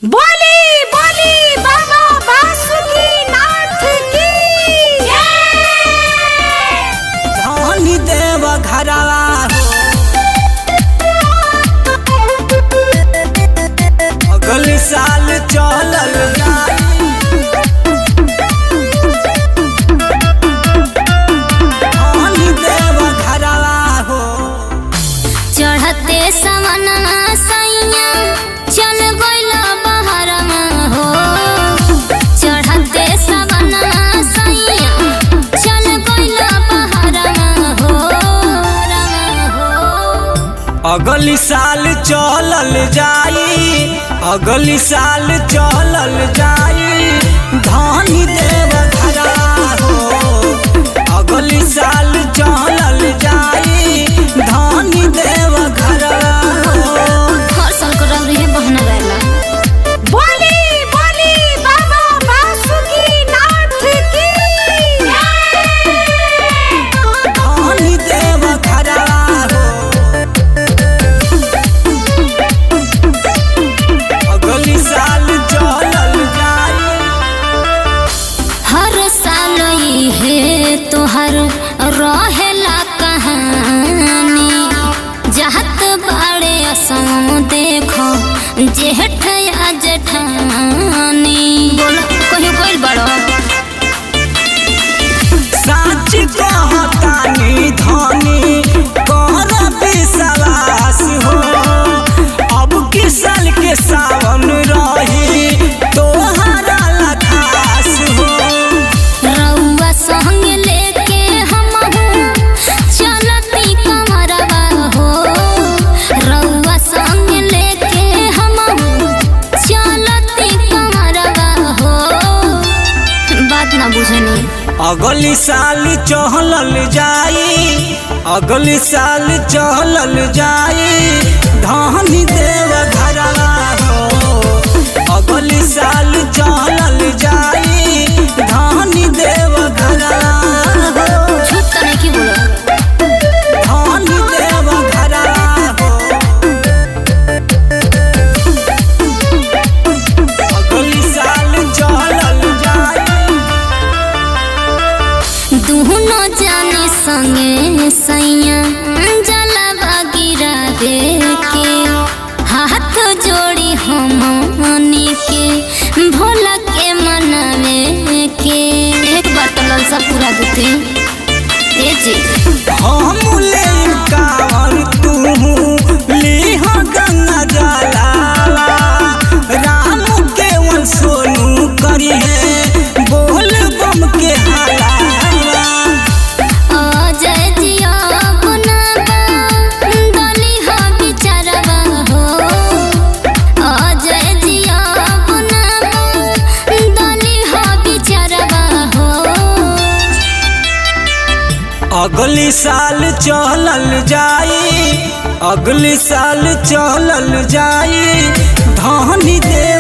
बोली बोली बाबा बासुकीनाथ की जय। धनी देव घरवा अगले साल चलल जाई। धनी देव घरवा हो चढ़ते सवनवा सैया चल गइल बहरवा हो। चढ़ते सवनवा सैया चल गइल बहरवा हो। अगली साल चलल जाई। अगली साल चलल जाई। धनी देव घरवा हो अगली साल चलल जाई। धनी देव घरवा हो हर साल कर रही है बहना रहला। बोली बोली बाबा बासुकीनाथ की जय। धनी देव घरवा हो अगली साल चलल जाई। हर साल है तोहर रहेला कहानी। जहत बाड़े असम देखो जेठ या जेठानी। बोला कहीं कोई बड़ो सच कहतानी धनी कर विश्वास हो। अब की साल के सावन रही तोहरा लखास हो। रउआ संग लेके हमहू चलती कमरवा हो। रउआ संग लेके हमहू चलती कमरवा हो। बात ना बुझनी। अगली साल चलल जाई। अगली साल चलल जाई। धनी देव घरवा हो अगली साल चलल जाई। धनी देव घरवा हो झूठ तो नहीं की बोला। धनी देव घरवा हो अगली साल चलल जाई। दुनो जाने संगे सैया जलवा गिरावे के। हाथ जोड़ी हमनी के भोला के मनावे के। एक बार तो ललसा पूरा देते ए जी। हम ले कांवर तू लीह गंगा जलावा। राम के वन सोनू करी है बोल बम के हलावा। अजय जिया बनावा दली हा बिचारवा हो। अजय जिया बनावा दली हा बिचारवा हो। अगली साल चलल जाई। अगली साल चलल जाई। धनी देव